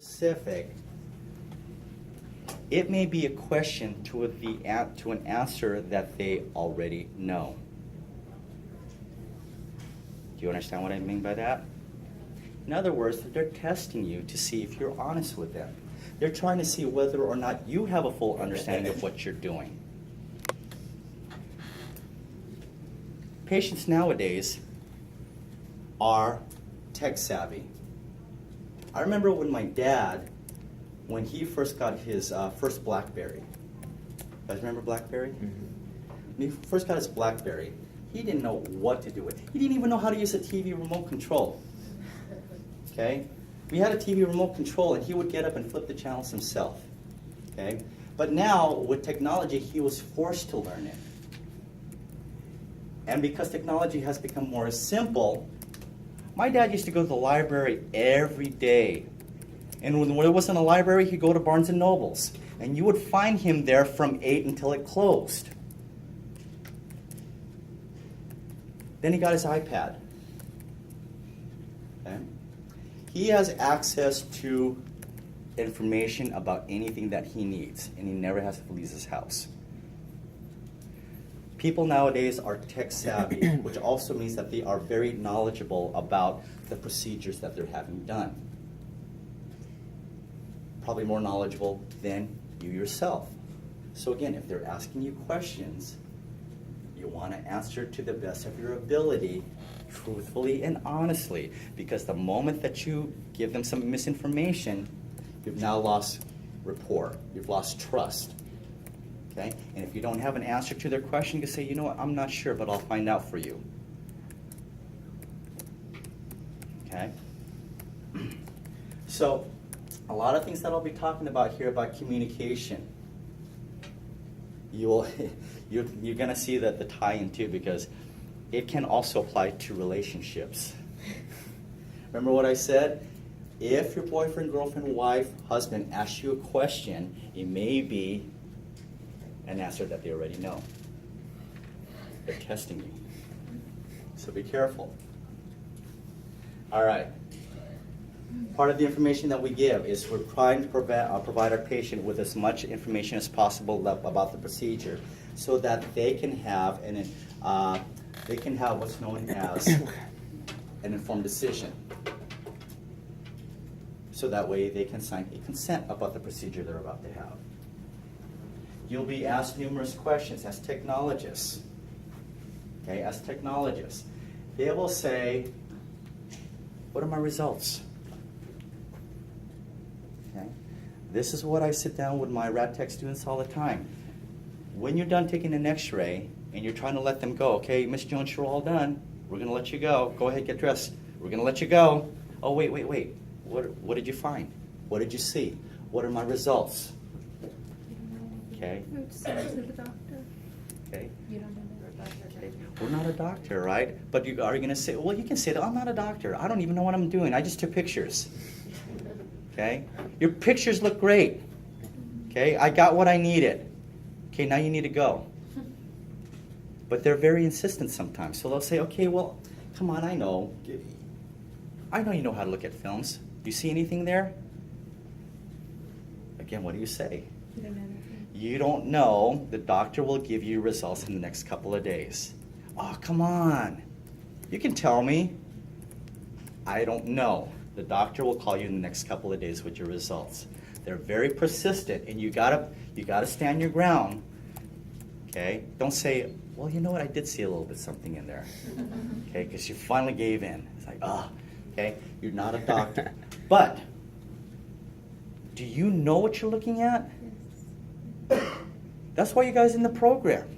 specific, it may be a question to an answer that they already know. Do you understand what I mean by that? In other words, they're testing you to see if you're honest with them. They're trying to see whether or not you have a full understanding of what you're doing. Patients nowadays are tech savvy. I remember when my dad, when he first got his first BlackBerry. You guys remember BlackBerry? Mm-hmm. When he first got his BlackBerry, he didn't know what to do with it. He didn't even know how to use a TV remote control. Okay? We had a TV remote control and he would get up and flip the channels himself. Okay? But now, with technology, he was forced to learn it. And because technology has become more simple, my dad used to go to the library every day. And when there wasn't a library, he'd go to Barnes & Noble's. And you would find him there from 8 until it closed. Then he got his iPad. Okay? He has access to information about anything that he needs, and he never has to leave his house. People nowadays are tech savvy, which also means that they are very knowledgeable about the procedures that they're having done. Probably more knowledgeable than you yourself. So again, if they're asking you questions, you want to answer to the best of your ability, truthfully and honestly, because the moment that you give them some misinformation, you've now lost rapport, you've lost trust. Okay? And if you don't have an answer to their question, you can say, you know what, I'm not sure, but I'll find out for you. Okay? So, a lot of things that I'll be talking about here about communication. You're going to see that the tie-in too, because it can also apply to relationships. Remember what I said? If your boyfriend, girlfriend, wife, husband asks you a question, it may be an answer that they already know. They're testing you. So be careful. All right. Part of the information that we give is we're trying to provide our patient with as much information as possible about the procedure, so that they can have what's known as an informed decision. So that way they can sign a consent about the procedure they're about to have. You'll be asked numerous questions as technologists. Okay, as technologists. They will say, what are my results? Okay. This is what I sit down with my RADT students all the time. When you're done taking an x-ray and you're trying to let them go, okay, Miss Jones, you're all done. We're going to let you go. Go ahead, get dressed. We're going to let you go. Oh, wait. What did you find? What did you see? What are my results? Okay. Send it to the doctor. Okay. You don't know you're a doctor. Okay. We're not a doctor, right? But are you going to say, well, you can say that I'm not a doctor. I don't even know what I'm doing. I just took pictures. Okay? Your pictures look great. Okay? I got what I needed. Okay, now you need to go. But they're very insistent sometimes. So they'll say, okay, well, come on, I know you know how to look at films. Do you see anything there? Again, what do you say? You don't know. You don't know. The doctor will give you results in the next couple of days. Oh, come on. You can tell me. I don't know. The doctor will call you in the next couple of days with your results. They're very persistent, and you gotta stand your ground. Okay? Don't say, well, you know what? I did see a little bit something in there. Okay? Because you finally gave in. It's like, okay? You're not a doctor. But do you know what you're looking at? That's why you guys are in the program.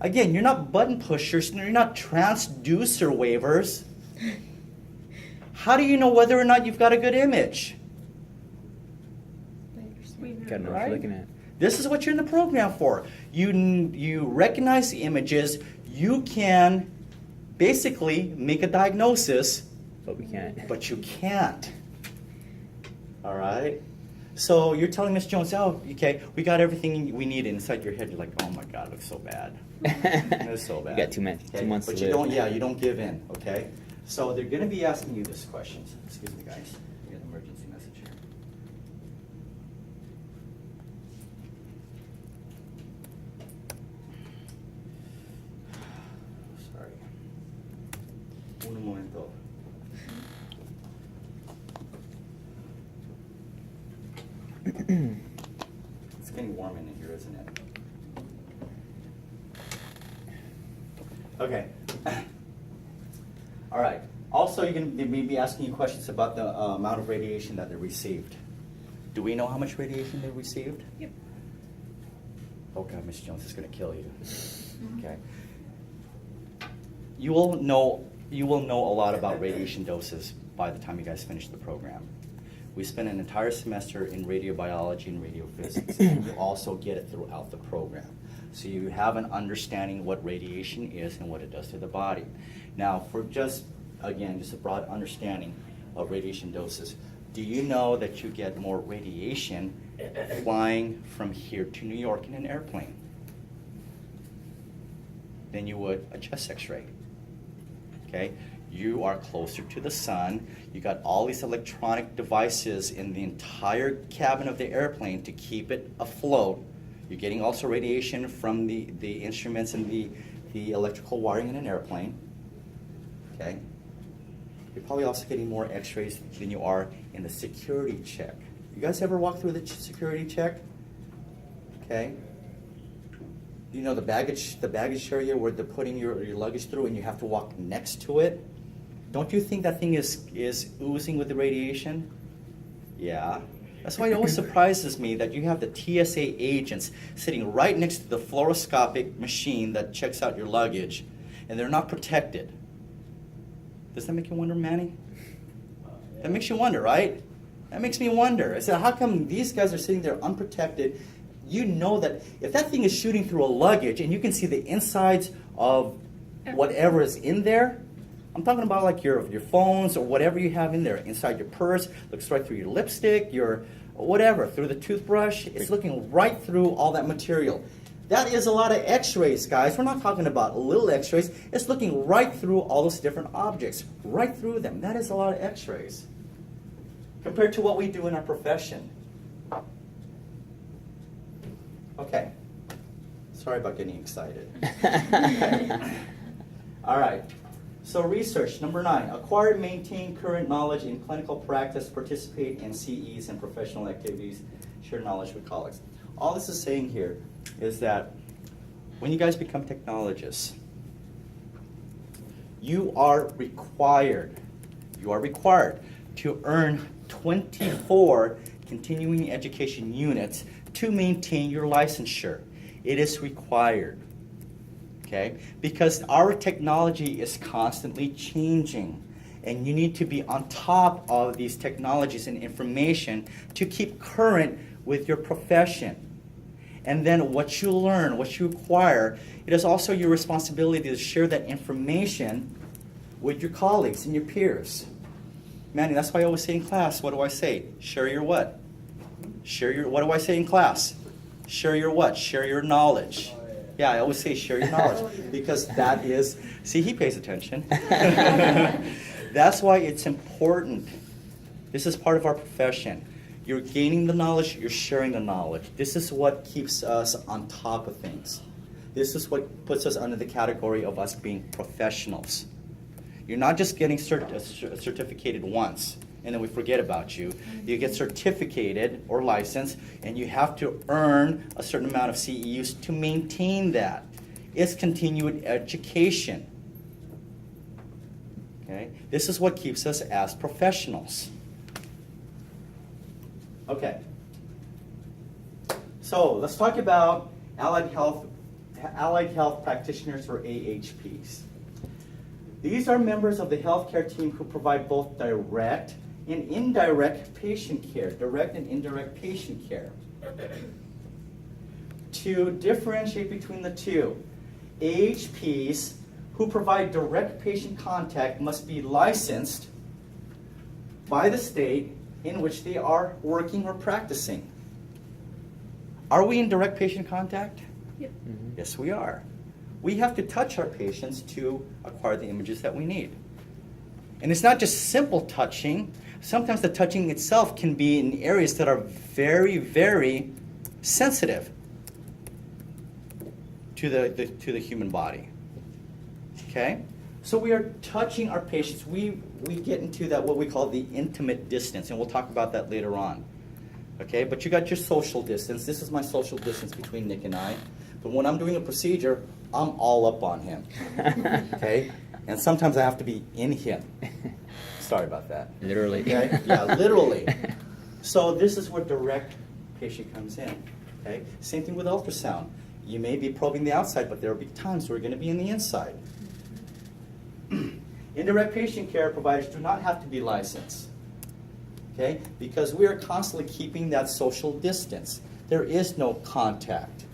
Again, you're not button pushers, you're not transducer wavers. How do you know whether or not you've got a good image? Gotta know what you're looking at. This is what you're in the program for. You recognize the images, you can basically make a diagnosis, But we can't. but you can't. All right? So you're telling Miss Jones, oh, okay, we got everything we need inside your head. You're like, oh my God, it looks so bad. It was so bad. You got 2 months. Okay? 2 months but to you live. don't. Yeah, you don't give in. Okay. So they're going to be asking you this question. Excuse me, guys. We got an emergency message here. It's getting warm in here, isn't it? Okay. All right. Also, they may be asking you questions about the amount of radiation that they received. Do we know how much radiation they received? Yep. Oh God, Miss Jones is going to kill you. Okay. You will know a lot about radiation doses by the time you guys finish the program. We spend an entire semester in radiobiology and radiophysics, and you also get it throughout the program. So you have an understanding what radiation is and what it does to the body. Now, for just a broad understanding of radiation doses, do you know that you get more radiation flying from here to New York in an airplane than you would a chest x-ray? Okay? You are closer to the sun. You got all these electronic devices in the entire cabin of the airplane to keep it afloat. You're getting also radiation from the instruments and the electrical wiring in an airplane. Okay? You're probably also getting more x-rays than you are in the security check. You guys ever walk through the security check? Okay? You know the baggage area where they're putting your luggage through and you have to walk next to it? Don't you think that thing is oozing with the radiation? Yeah. That's why it always surprises me that you have the TSA agents sitting right next to the fluoroscopic machine that checks out your luggage, and they're not protected. Does that make you wonder, Manny? That makes you wonder, right? That makes me wonder. I said, how come these guys are sitting there unprotected? You know that if that thing is shooting through a luggage and you can see the insides of whatever is in there, I'm talking about like your phones or whatever you have in there, inside your purse, looks right through your lipstick, your whatever, through the toothbrush. It's looking right through all that material. That is a lot of x-rays, guys. We're not talking about little x-rays. It's looking right through all those different objects, right through them. That is a lot of x-rays compared to what we do in our profession. Okay. Sorry about getting excited. Okay. All right. So research, number 9, acquire and maintain current knowledge in clinical practice, participate in CEs and professional activities, share knowledge with colleagues. All this is saying here is that when you guys become technologists, you are required to earn 24 continuing education units to maintain your licensure. It is required. Okay? Because our technology is constantly changing, and you need to be on top of these technologies and information to keep current with your profession. And then what you learn, what you acquire, it is also your responsibility to share that information with your colleagues and your peers. Manny, that's why I always say in class, what do I say? Share your what? What do I say in class? Share your what? Share your knowledge. Yeah, I always say share your knowledge because that is, see, he pays attention. That's why it's important. This is part of our profession. You're gaining the knowledge, you're sharing the knowledge. This is what keeps us on top of things. This is what puts us under the category of us being professionals. You're not just getting certificated once and then we forget about you. You get certificated or licensed, and you have to earn a certain amount of CEUs to maintain that. It's continued education. Okay? This is what keeps us as professionals. Okay. So let's talk about allied health practitioners, or AHPs. These are members of the healthcare team who provide both direct and indirect patient care, direct and indirect patient care. To differentiate between the two, AHPs who provide direct patient contact must be licensed by the state in which they are working or practicing. Are we in direct patient contact? Yep. Mm-hmm. Yes, we are. We have to touch our patients to acquire the images that we need. And it's not just simple touching. Sometimes the touching itself can be in areas that are very, very sensitive to the human body. Okay? So we are touching our patients. We get into that, what we call the intimate distance, and we'll talk about that later on. Okay, but you got your social distance. This is my social distance between Nick and I. But when I'm doing a procedure, I'm all up on him. Okay? And sometimes I have to be in him. Sorry about that. Literally. Okay? Yeah, literally. So this is where direct patient comes in. Okay? Same thing with ultrasound. You may be probing the outside, but there will be times where you're going to be in the inside. Indirect patient care providers do not have to be licensed. Okay? Because we are constantly keeping that social distance. There is no contact.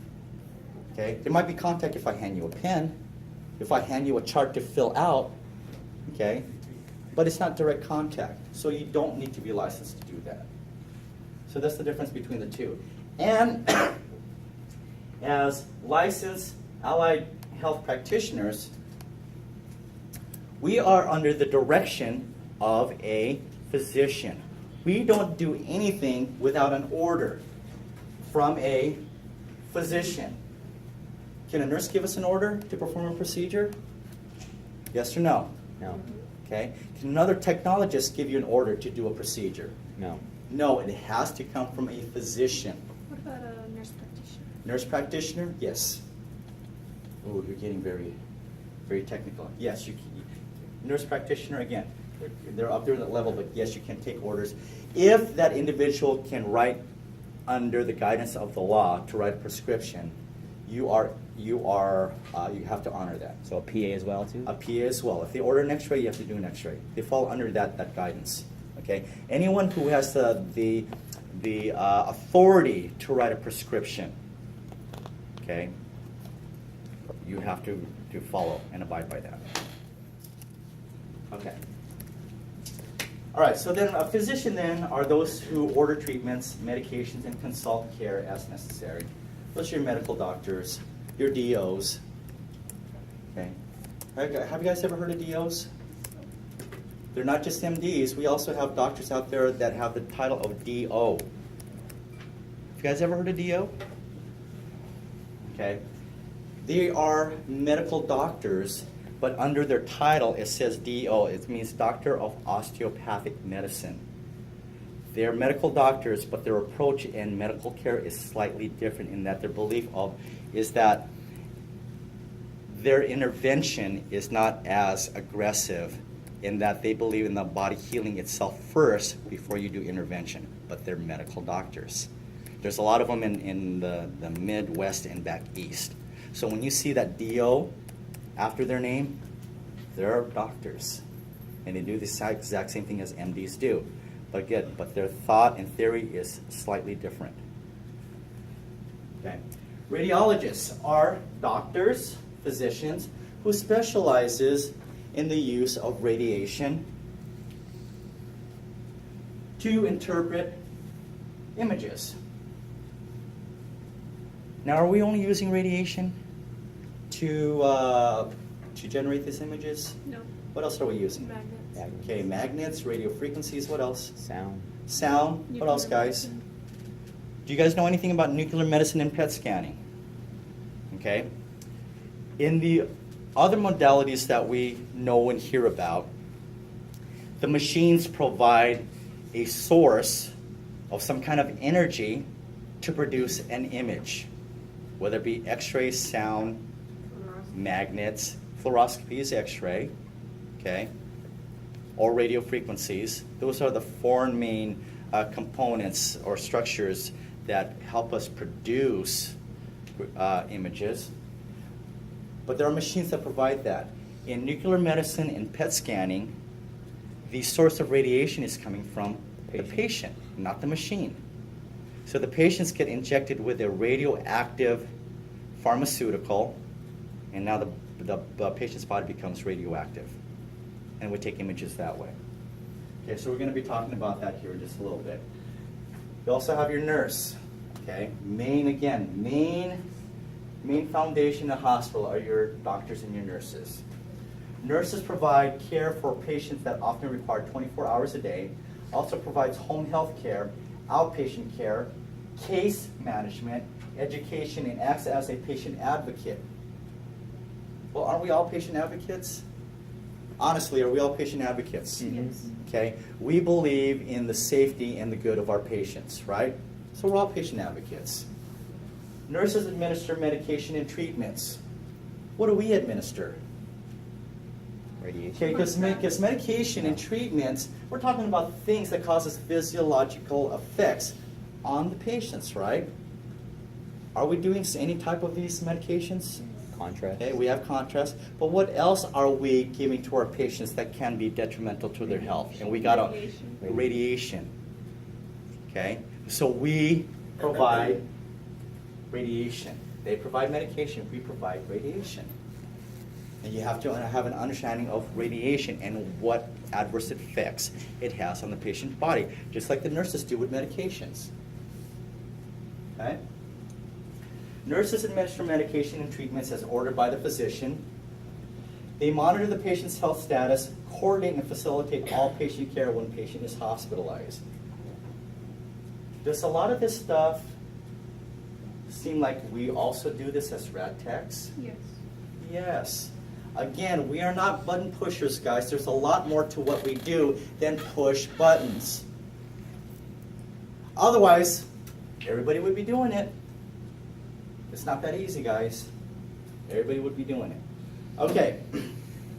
Okay? There might be contact if I hand you a pen, if I hand you a chart to fill out, okay? But it's not direct contact, so you don't need to be licensed to do that. So that's the difference between the two. And as licensed allied health practitioners, we are under the direction of a physician. We don't do anything without an order from a physician. Can a nurse give us an order to perform a procedure? Yes or no? No. Okay. Can another technologist give you an order to do a procedure? No. No, it has to come from a physician. What about a nurse practitioner? Nurse practitioner? Yes. Oh, you're getting very, very technical. Yes, you can. Nurse practitioner, again, they're up there at that level, but yes, you can take orders. If that individual can write under the guidance of the law to write a prescription, you have to honor that. So a PA as well too? A PA as well. If they order an X-ray, you have to do an X-ray. They fall under that guidance. Okay. Anyone who has the authority to write a prescription, okay, you have to follow and abide by that. Okay. All right. So then, a physician then are those who order treatments, medications, and consult care as necessary. Those are your medical doctors, your DOs. Okay. Have you guys ever heard of DOs? They're not just MDs. We also have doctors out there that have the title of DO. Have you guys ever heard of DO? Okay. They are medical doctors, but under their title it says DO. It means Doctor of Osteopathic Medicine. They're medical doctors, but their approach in medical care is slightly different in that their belief is that their intervention is not as aggressive, in that they believe in the body healing itself first before you do intervention, but they're medical doctors. There's a lot of them in the Midwest and back east. So when you see that DO after their name, they're doctors. And they do the exact same thing as MDs do. But again, their thought and theory is slightly different. Okay. Radiologists are doctors, physicians, who specializes in the use of radiation to interpret images. Now, are we only using radiation to generate these images? No. What else are we using? Magnets. Okay, magnets, radio frequencies, what else? Sound. Sound, what else, guys? Do you guys know anything about nuclear medicine and PET scanning? Okay. In the other modalities that we know and hear about, the machines provide a source of some kind of energy to produce an image, whether it be X-ray, sound, magnets, fluoroscopy is X-ray, okay, or radio frequencies. Those are the four main components or structures that help us produce images. But there are machines that provide that. In nuclear medicine and PET scanning, the source of radiation is coming from the patient, not the machine. So the patients get injected with a radioactive pharmaceutical, and now the patient's body becomes radioactive. And we take images that way. Okay, so we're going to be talking about that here in just a little bit. You also have your nurse. Okay, main foundation in the hospital are your doctors and your nurses. Nurses provide care for patients that often require 24 hours a day, also provides home health care, outpatient care, case management, education, and acts as a patient advocate. Well, aren't we all patient advocates? Honestly, are we all patient advocates? Yes. Okay, we believe in the safety and the good of our patients, right? So we're all patient advocates. Nurses administer medication and treatments. What do we administer? Radiation. Okay, because medication and treatments, we're talking about things that causes physiological effects on the patients, right? Are we doing any type of these medications? Contrast. Okay, we have contrast, but what else are we giving to our patients that can be detrimental to their health? And we got radiation. Okay, so we provide radiation. They provide medication, we provide radiation. And you have to have an understanding of radiation and what adverse effects it has on the patient's body, just like the nurses do with medications. Okay? Nurses administer medication and treatments as ordered by the physician. They monitor the patient's health status, coordinate and facilitate all patient care when patient is hospitalized. Does a lot of this stuff seem like we also do this as RAD techs? Yes. Yes. Again, we are not button pushers, guys. There's a lot more to what we do than push buttons. Otherwise, everybody would be doing it. It's not that easy, guys. Everybody would be doing it. Okay,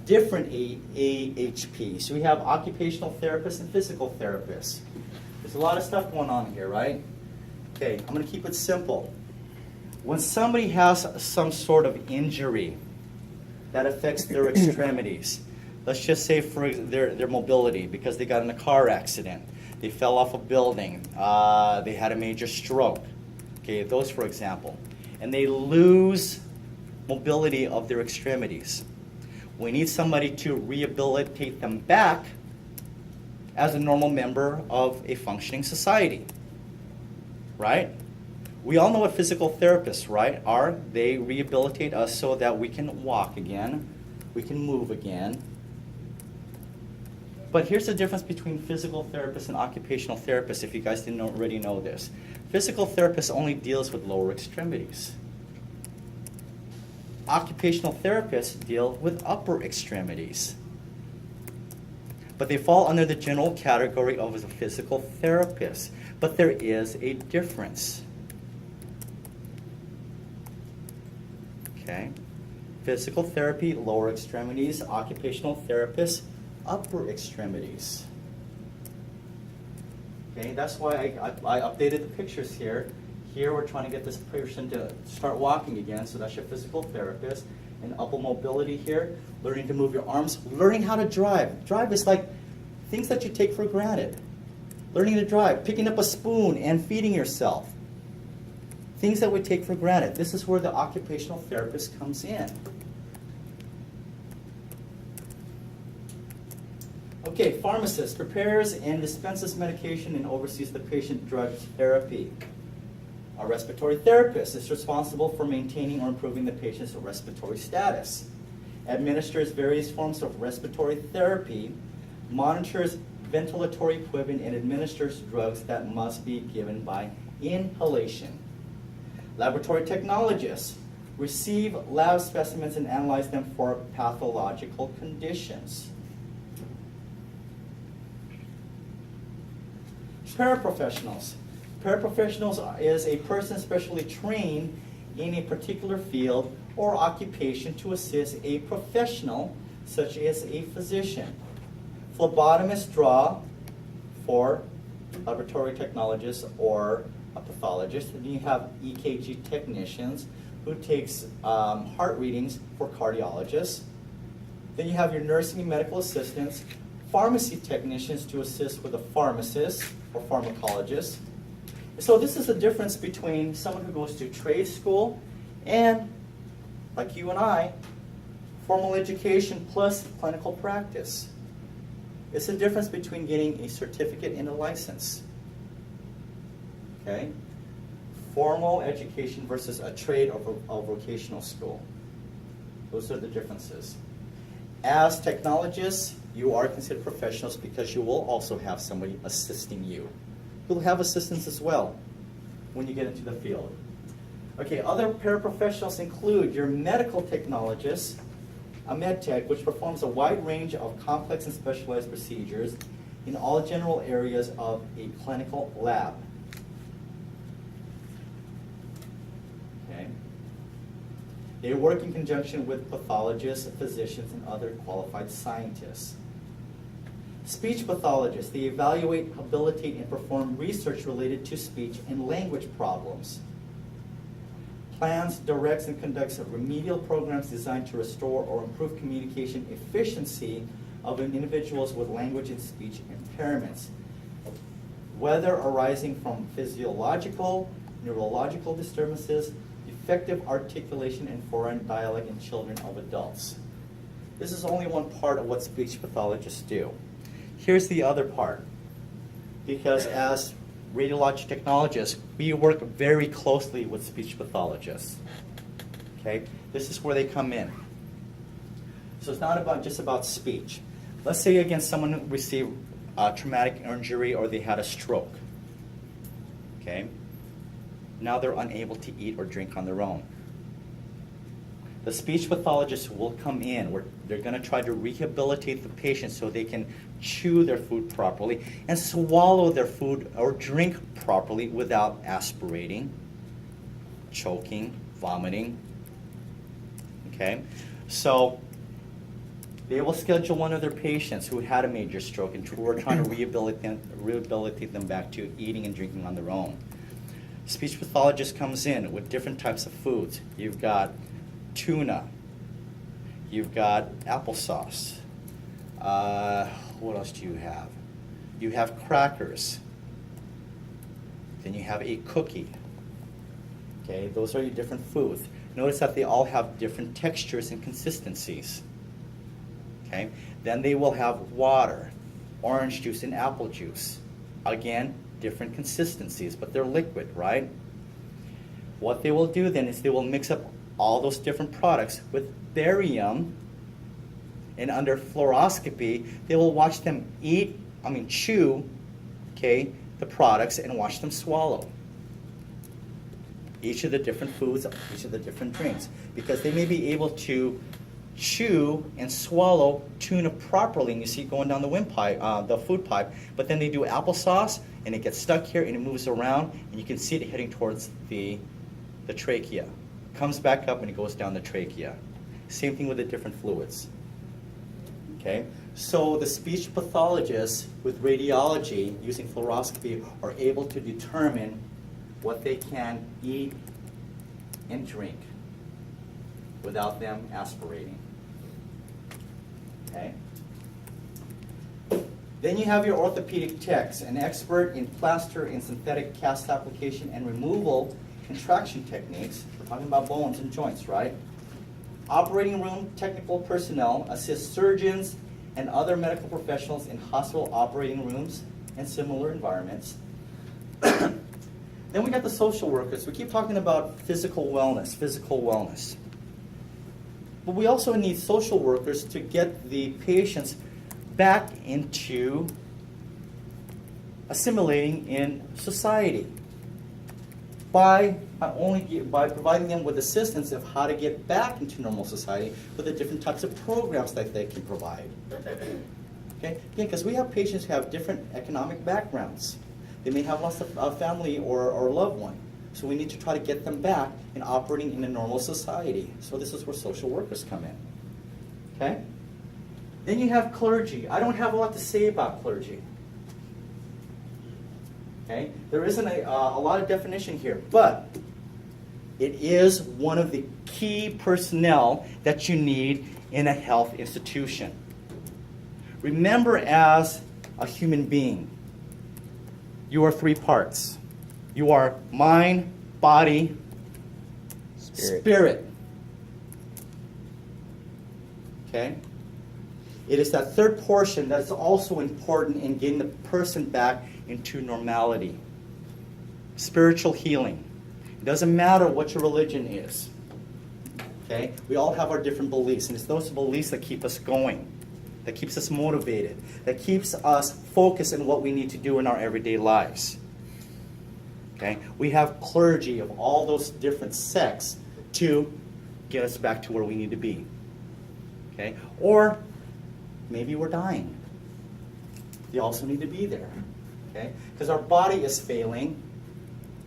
different AHPs. So we have occupational therapists and physical therapists. There's a lot of stuff going on here, right? Okay, I'm going to keep it simple. When somebody has some sort of injury that affects their extremities, let's just say for their mobility, because they got in a car accident, they fell off a building, they had a major stroke, okay, those for example, and they lose mobility of their extremities. We need somebody to rehabilitate them back as a normal member of a functioning society, right? We all know what physical therapists, right, are. They rehabilitate us so that we can walk again, we can move again. But here's the difference between physical therapists and occupational therapists, if you guys didn't already know this. Physical therapists only deals with lower extremities. Occupational therapists deal with upper extremities. But they fall under the general category of a physical therapist. But there is a difference. Okay? Physical therapy, lower extremities. Occupational therapist, upper extremities. Okay, that's why I updated the pictures here. Here we're trying to get this person to start walking again, so that's your physical therapist. And upper mobility here, learning to move your arms, learning how to drive. Drive is like things that you take for granted. Learning to drive, picking up a spoon and feeding yourself. Things that we take for granted. This is where the occupational therapist comes in. Okay, pharmacist prepares and dispenses medication and oversees the patient drug therapy. A respiratory therapist is responsible for maintaining or improving the patient's respiratory status. Administers various forms of respiratory therapy, monitors ventilatory equipment, and administers drugs that must be given by inhalation. Laboratory technologists receive lab specimens and analyze them for pathological conditions. Paraprofessionals. Paraprofessionals is a person specially trained in a particular field or occupation to assist a professional, such as a physician. Phlebotomists draw for laboratory technologists or a pathologist. And you have EKG technicians who takes heart readings for cardiologists. Then you have your nursing and medical assistants, pharmacy technicians to assist with a pharmacist or pharmacologist. So this is the difference between someone who goes to trade school and, like you and I, formal education plus clinical practice. It's the difference between getting a certificate and a license. Okay? Formal education versus a trade or a vocational school. Those are the differences. As technologists, you are considered professionals because you will also have somebody assisting you. You'll have assistants as well when you get into the field. Okay, other paraprofessionals include your medical technologists, a med tech which performs a wide range of complex and specialized procedures in all general areas of a clinical lab. Okay. They work in conjunction with pathologists, physicians, and other qualified scientists. Speech pathologists, they evaluate, habilitate, and perform research related to speech and language problems. Plans, directs, and conducts remedial programs designed to restore or improve communication efficiency of individuals with language and speech impairments, whether arising from physiological, neurological disturbances, defective articulation, and foreign dialect in children of adults. This is only one part of what speech pathologists do. Here's the other part, because as radiologic technologists, we work very closely with speech pathologists. Okay, this is where they come in. So it's not just about speech. Let's say again someone received a traumatic injury or they had a stroke. Okay, now they're unable to eat or drink on their own. The speech pathologist will come in where they're going to try to rehabilitate the patient so they can chew their food properly and swallow their food or drink properly without aspirating, choking, vomiting. Okay? So they will schedule one of their patients who had a major stroke and we're trying to rehabilitate them back to eating and drinking on their own. Speech pathologist comes in with different types of foods. You've got tuna, you've got applesauce. What else do you have? You have crackers. Then you have a cookie. Okay, those are your different foods. Notice that they all have different textures and consistencies. Okay, then they will have water, orange juice, and apple juice. Again, different consistencies, but they're liquid, right? What they will do then is they will mix up all those different products with barium, and under fluoroscopy, they will watch them chew, okay, the products and watch them swallow each of the different foods, each of the different drinks, because they may be able to chew and swallow tuna properly, and you see it going down the windpipe, the food pipe, but then they do applesauce, and it gets stuck here, and it moves around, and you can see it heading towards the trachea. Comes back up, and it goes down the trachea. Same thing with the different fluids. Okay, so the speech pathologists with radiology using fluoroscopy are able to determine what they can eat and drink without them aspirating. Okay. Then you have your orthopedic techs, an expert in plaster and synthetic cast application and removal contraction techniques. We're talking about bones and joints, right? Operating room technical personnel assist surgeons and other medical professionals in hospital operating rooms and similar environments. Then we got the social workers. We keep talking about physical wellness. But we also need social workers to get the patients back into assimilating in society by providing them with assistance of how to get back into normal society with the different types of programs that they can provide. Okay, because we have patients who have different economic backgrounds. They may have lost a family or a loved one. So we need to try to get them back and operating in a normal society. So this is where social workers come in. Okay? Then you have clergy. I don't have a lot to say about clergy. Okay? There isn't a lot of definition here, but it is one of the key personnel that you need in a health institution. Remember, as a human being, you are three parts. You are mind, body, spirit. Okay? It is that third portion that's also important in getting the person back into normality. Spiritual healing. It doesn't matter what your religion is. Okay? We all have our different beliefs, and it's those beliefs that keep us going, that keeps us motivated, that keeps us focused on what we need to do in our everyday lives. Okay? We have clergy of all those different sects to get us back to where we need to be. Okay? Or maybe we're dying. They also need to be there. Okay? Because our body is failing,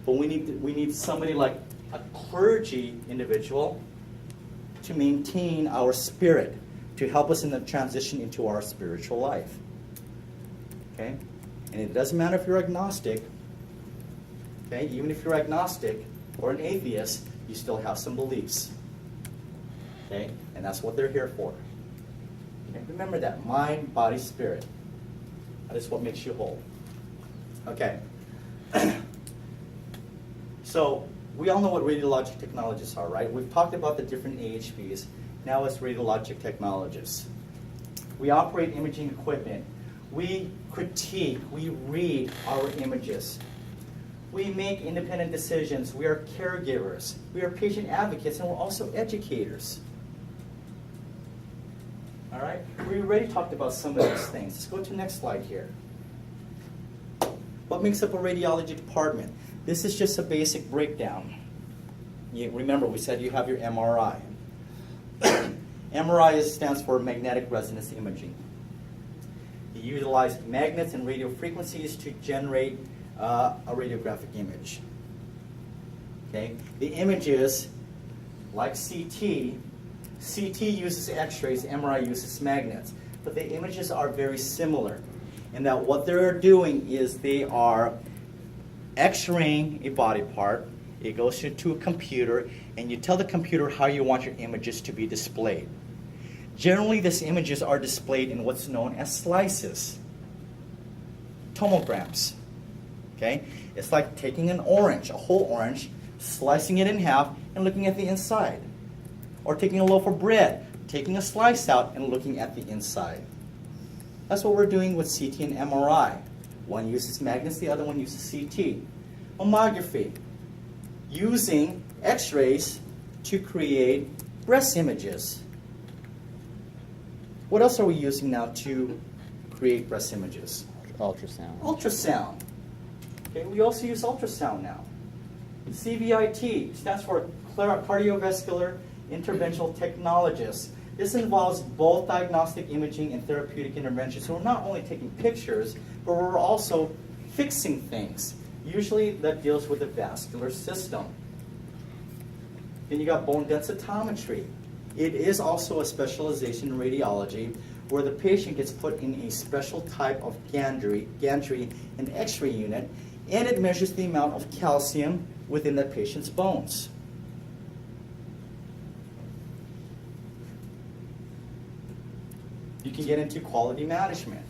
but we need somebody like a clergy individual to maintain our spirit, to help us in the transition into our spiritual life. Okay? And it doesn't matter if you're agnostic. Okay? Even if you're agnostic or an atheist, you still have some beliefs. Okay? And that's what they're here for. Okay? Remember that. Mind, body, spirit. That is what makes you whole. Okay. So, we all know what radiologic technologists are, right? We've talked about the different AHPs. Now it's radiologic technologists. We operate imaging equipment. We critique, we read our images. We make independent decisions. We are caregivers. We are patient advocates, and we're also educators. All right? We already talked about some of these things. Let's go to the next slide here. What makes up a radiology department? This is just a basic breakdown. Remember, we said you have your MRI. MRI stands for magnetic resonance imaging. You utilize magnets and radio frequencies to generate a radiographic image. Okay? The images, like CT uses X-rays, MRI uses magnets. But the images are very similar in that what they're doing is they are X-raying a body part. It goes to a computer, and you tell the computer how you want your images to be displayed. Generally, these images are displayed in what's known as slices, tomograms. Okay? It's like taking an orange, a whole orange, slicing it in half, and looking at the inside. Or taking a loaf of bread, taking a slice out, and looking at the inside. That's what we're doing with CT and MRI. One uses magnets, the other one uses CT. Mammography, using X-rays to create breast images. What else are we using now to create breast images? Ultrasound. Ultrasound. Okay, we also use ultrasound now. CVIT stands for cardiovascular interventional technologists. This involves both diagnostic imaging and therapeutic intervention. So we're not only taking pictures, but we're also fixing things. Usually that deals with the vascular system. Then you got bone densitometry. It is also a specialization in radiology where the patient gets put in a special type of gantry and X-ray unit, and it measures the amount of calcium within that patient's bones. You can get into quality management.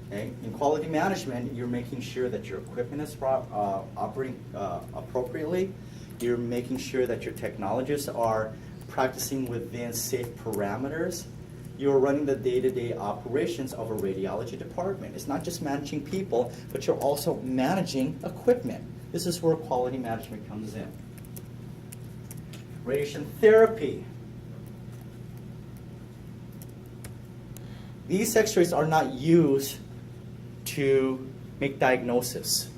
Okay? In quality management, you're making sure that your equipment is operating appropriately. You're making sure that your technologists are practicing within safe parameters. You're running the day-to-day operations of a radiology department. It's not just managing people, but you're also managing equipment. This is where quality management comes in. Radiation therapy. These X-rays are not used to make diagnosis,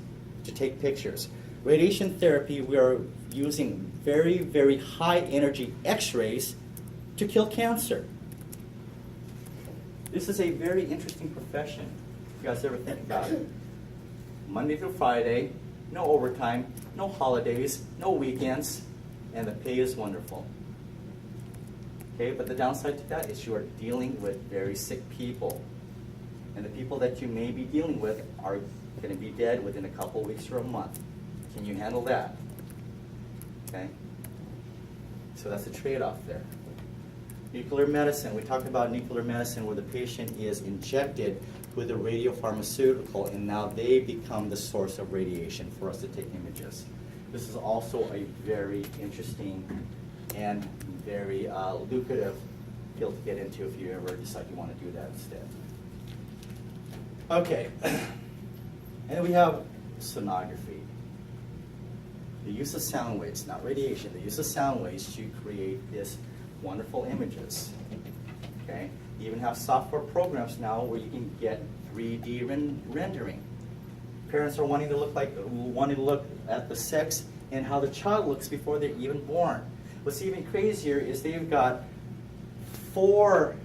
to take pictures. Radiation therapy, we are using very, very high energy X-rays to kill cancer. This is a very interesting profession, if you guys ever think about it. Monday through Friday, no overtime, no holidays, no weekends, and the pay is wonderful. Okay, but the downside to that is you are dealing with very sick people. And the people that you may be dealing with are going to be dead within a couple weeks or a month. Can you handle that? Okay? So that's a trade-off there. Nuclear medicine. We talked about nuclear medicine where the patient is injected with a radiopharmaceutical and now they become the source of radiation for us to take images. This is also a very interesting and very lucrative field to get into if you ever decide you want to do that instead. Okay, and then we have sonography. The use of sound waves, not radiation, the use of sound waves to create these wonderful images. Okay, you even have software programs now where you can get 3D rendering. Parents are wanting to look at the sex and how the child looks before they're even born. What's even crazier is they've got 4